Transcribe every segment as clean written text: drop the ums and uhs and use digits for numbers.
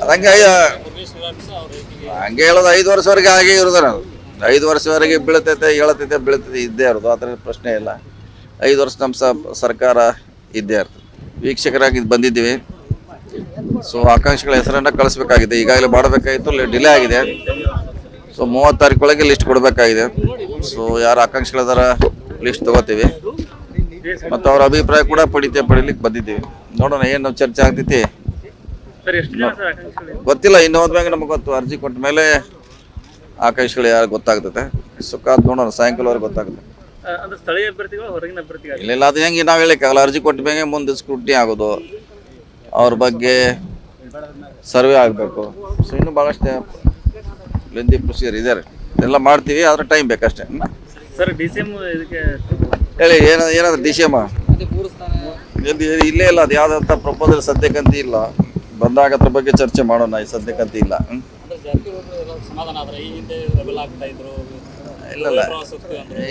ಅದಂಗೆ ಹಂಗೆ ಹೇಳೋದು 5 ವರ್ಷವರೆಗೆ ಹಾಗೆ ಇರೋದು ನಾವು 5 ವರ್ಷವರೆಗೆ ಬೀಳ್ತೈತೆ ಹೇಳತೈತೆ ಬೀಳ್ತೈತೆ ಇದ್ದೇ ಇರೋದು ಅದರ ಪ್ರಶ್ನೆ ಇಲ್ಲ 5 ವರ್ಷ ನಮ್ಮ ಸರ್ಕಾರ ಇದ್ದೇ ಇರ್ತದೆ ವೀಕ್ಷಕರಾಗಿ ಬಂದಿದ್ದೀವಿ ಸೊ ಆಕಾಂಕ್ಷಿಗಳ ಹೆಸರನ್ನು ಕಳಿಸ್ಬೇಕಾಗಿದೆ ಈಗಾಗಲೇ ಮಾಡಬೇಕಾಗಿತ್ತು ಡಿಲೇ ಆಗಿದೆ ಸೊ 30 ತಾರೀಕೊಳಗೆ ಲಿಸ್ಟ್ ಕೊಡಬೇಕಾಗಿದೆ ಸೊ ಯಾರು ಆಕಾಂಕ್ಷಿಗಳದಾರ ಲಿಸ್ಟ್ ತಗೋತೀವಿ ಮತ್ತು ಅವ್ರ ಅಭಿಪ್ರಾಯ ಕೂಡ ಪಡಿಲಿಕ್ಕೆ ಬಂದಿದ್ದೀವಿ ನೋಡೋಣ ಏನು ಚರ್ಚೆ ಆಗ್ತೈತಿ ಗೊತ್ತಿಲ್ಲ ಇನ್ನು ಹೋದ್ಮ್ಯಾಗ ನಮಗೆ ಗೊತ್ತು ಅರ್ಜಿ ಕೊಟ್ಟ ಮೇಲೆ ಆಕಾಂಕ್ಷಿಗಳು ಯಾರು ಗೊತ್ತಾಗ್ತದೆ ಸೊ ಕಾದ್ ನೋಡೋಣ ಸಾಯಂಕಾಲವರೆಗೆ ಗೊತ್ತಾಗುತ್ತೆ ಇಲ್ಲ ಅದು ಹೆಂಗೆ ನಾವು ಹೇಳಿಕ್ಕಾಗಲ್ಲ ಅರ್ಜಿ ಕೊಟ್ಟ ಮೇಲೆ ಮುಂದೆ ಸ್ಕ್ರೂಟಿನಿ ಆಗೋದು ಅವ್ರ ಬಗ್ಗೆ ಸರ್ವೆ ಆಗಬೇಕು ಸೊ ಇನ್ನೂ ಭಾಳಷ್ಟು ಲೆಂದಿ ಪ್ರೊಸೀಜರ್ ಇದೆ ಎಲ್ಲ ಮಾಡ್ತೀವಿ ಆದ್ರೆ ಟೈಮ್ ಬೇಕಷ್ಟೇ ಹೇಳಿ ಏನಾದ್ರು ಡಿ ಸಿ ಎಮ್ ಇಲ್ಲೇ ಇಲ್ಲ ಅದು ಯಾವುದಂತ ಪ್ರಪೋಸಲ್ ಸದ್ಯಕ್ಕಂತ ಇಲ್ಲ ಬಂದಾಗ ಅದ್ರ ಬಗ್ಗೆ ಚರ್ಚೆ ಮಾಡೋಣ ಈ ಸದ್ಯಕ್ಕಂತ ಇಲ್ಲ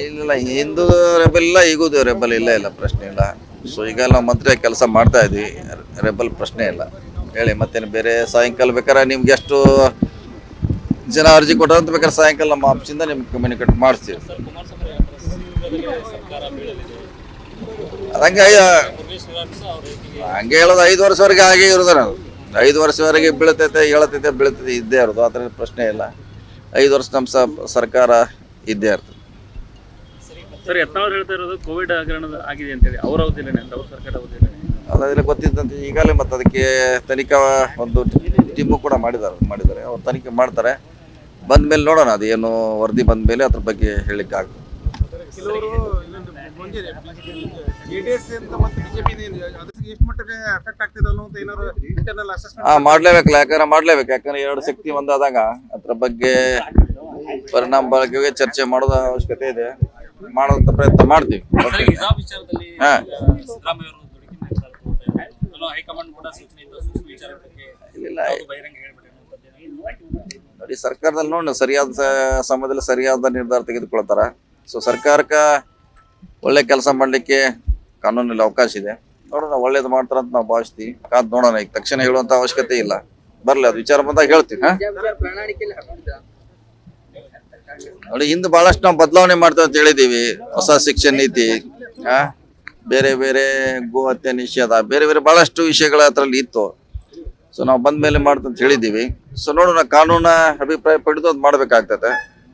ಇಲ್ಲ ಹಿಂದೂ ರೆಬಲ್ ಇಲ್ಲ ಈಗೂ ರೆಬಲ್ ಇಲ್ಲ ಪ್ರಶ್ನೆ ಇಲ್ಲ ಸೊ ಈಗ ನಾವು ಮಂತ್ರಿ ಕೆಲಸ ಮಾಡ್ತಾ ಇದ್ವಿ ರೆಬಲ್ ಪ್ರಶ್ನೆ ಇಲ್ಲ ಹೇಳಿ ಮತ್ತೇನು ಬೇರೆ ಸಾಯಂಕಾಲ ಬೇಕಾದ್ರೆ ನಿಮ್ಗೆ ಎಷ್ಟು ಜನ ಅರ್ಜಿ ಕೊಟ್ಟಂತ ಬೇಕಾದ್ರೆ ಸಾಯಂಕಾಲ ನಮ್ಮ ಆಫೀಸಿಂದ ನಿಮ್ಗೆ ಕಮ್ಯುನಿಕೇಟ್ ಮಾಡಿಸ್ತೀವಿ ಅದಂಗೆ ಹಂಗೆ ಹೇಳೋದು 5 ವರ್ಷವರೆಗೆ ಹಾಗೆ ಇರೋದು ನಾವು 5 ವರ್ಷವರೆಗೆ ಬೀಳ್ತೈತೆ ಹೇಳತೈತೆ ಬೀಳ್ತೈತೆ ಇದ್ದೇ ಇರೋದು ಅದರ ಪ್ರಶ್ನೆ ಇಲ್ಲ 5 ವರ್ಷ ನಮ್ಮ ಸರ್ಕಾರ ಇದ್ದೇ ಇರ್ತದೆ ಸರ್ ಯತ್ನಾಳ್ ಹೇಳ್ತಾ ಇರೋದು ಕೋವಿಡ್ ಹಗರಣ ಆಗಿದೆ ಅಂತೇಳಿ ಅವ್ರ ಅವಧಿಯಲ್ಲೇ ಅವ್ರ ಸರ್ಕಾರ ಅವಧಿಯಲ್ಲೇ ಅದೆಲ್ಲ ಗೊತ್ತಿದ್ದಂತೆ ಈಗಾಗಲೇ ಮತ್ತು ಅದಕ್ಕೆ ತನಿಖಾ ಒಂದು ಟೀಮು ಕೂಡ ಮಾಡಿದ್ದಾರೆ ಅವ್ರು ತನಿಖೆ ಮಾಡ್ತಾರೆ ಬಂದ ಮೇಲೆ ನೋಡೋಣ ಅದು ಏನು ವರದಿ ಬಂದ ಮೇಲೆ ಅದ್ರ ಬಗ್ಗೆ ಹೇಳಿಕ್ಕೆ ಆಗ್ತದೆ ಮಾಡ್ಲೇಬೇಕಲ್ಲ ಯಾಕಂದ್ರೆ 2 ಶಕ್ತಿ ಒಂದಾದಾಗ ಅದ್ರ ಬಗ್ಗೆ ಪರಿಣಾಮ ಬಗ್ಗೆ ಚರ್ಚೆ ಮಾಡೋದ ಅವಶ್ಯಕತೆ ಇದೆ ಮಾಡೋಂಥ ಪ್ರಯತ್ನ ಮಾಡ್ತೀವಿ ನೋಡಿ ಸರ್ಕಾರದಲ್ಲಿ ನೋಡಿ ಸರಿಯಾದ ಸಮಯದಲ್ಲಿ ಸರಿಯಾದ ನಿರ್ಧಾರ ತೆಗೆದುಕೊಳ್ತಾರ ಸೊ ಸರ್ಕಾರಕ್ಕೆ ಒಳ್ಳೆ ಕೆಲಸ ಮಾಡಲಿಕ್ಕೆ ಕಾನೂನಲ್ಲಿ ಅವಕಾಶ ಇದೆ ನೋಡೋಣ ಒಳ್ಳೇದು ಮಾಡ್ತಾರಂತ ನಾವು ಭಾವಿಸ್ತೀವಿ ಕಾದ್ ನೋಡೋಣ ಈಗ ತಕ್ಷಣ ಹೇಳುವಂತ ಅವಶ್ಯಕತೆ ಇಲ್ಲ ಬರ್ಲಿ ಅದು ವಿಚಾರ ಬಂದಾಗ ಹೇಳ್ತೀವಿ ನೋಡಿ ಹಿಂದೆ ಬಹಳಷ್ಟು ನಾವು ಬದಲಾವಣೆ ಮಾಡ್ತೇವೆ ಅಂತ ಹೇಳಿದೀವಿ ಹೊಸ ಶಿಕ್ಷಣ ನೀತಿ ಬೇರೆ ಬೇರೆ ಗೋ ಹತ್ಯೆ ನಿಷೇಧ ಬೇರೆ ಬೇರೆ ಬಹಳಷ್ಟು ವಿಷಯಗಳ ಅದ್ರಲ್ಲಿ ಇತ್ತು ಸೊ ನಾವು ಬಂದ ಮೇಲೆ ಮಾಡ್ತಂತ ಹೇಳಿದೀವಿ ಸೊ ನೋಡೋಣ ಕಾನೂನ ಅಭಿಪ್ರಾಯ ಪಡೆದು ಅದು ಮಾಡ್ಬೇಕಾಗ್ತದೆ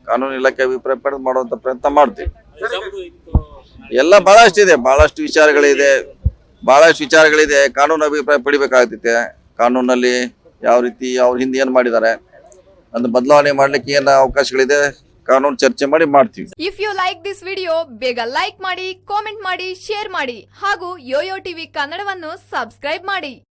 ಕಾನೂನು ಇಲಾಖೆ ಅಭಿಪ್ರಾಯ ಪಡೆದು ಮಾಡುವಂತ ಪ್ರಯತ್ನ ಮಾಡ್ತೀವಿ ಎಲ್ಲ ಬಹಳಷ್ಟು ವಿಚಾರಗಳಿದೆ ಕಾನೂನು ಅಭಿಪ್ರಾಯ ಪಡಿಬೇಕಾಗ್ತೈತೆ ಕಾನೂನಲ್ಲಿ ಯಾವ ರೀತಿ ಅವ್ರ ಹಿಂದೆ ಏನ್ ಮಾಡಿದ್ದಾರೆ ಅದನ್ನ ಬದಲಾವಣೆ ಮಾಡ್ಲಿಕ್ಕೆ ಏನ್ ಅವಕಾಶಗಳಿದೆ ಕಾನೂನು ಚರ್ಚೆ ಮಾಡಿ ಮಾಡ್ತೀವಿ. If you like this video ಬೇಗ ಲೈಕ್ ಮಾಡಿ, ಕಾಮೆಂಟ್ ಮಾಡಿ, ಶೇರ್ ಮಾಡಿ ಹಾಗೂ ಯೋಯೋ ಟಿವಿ ಕನ್ನಡವನ್ನು ಸಬ್ಸ್ಕ್ರೈಬ್ ಮಾಡಿ.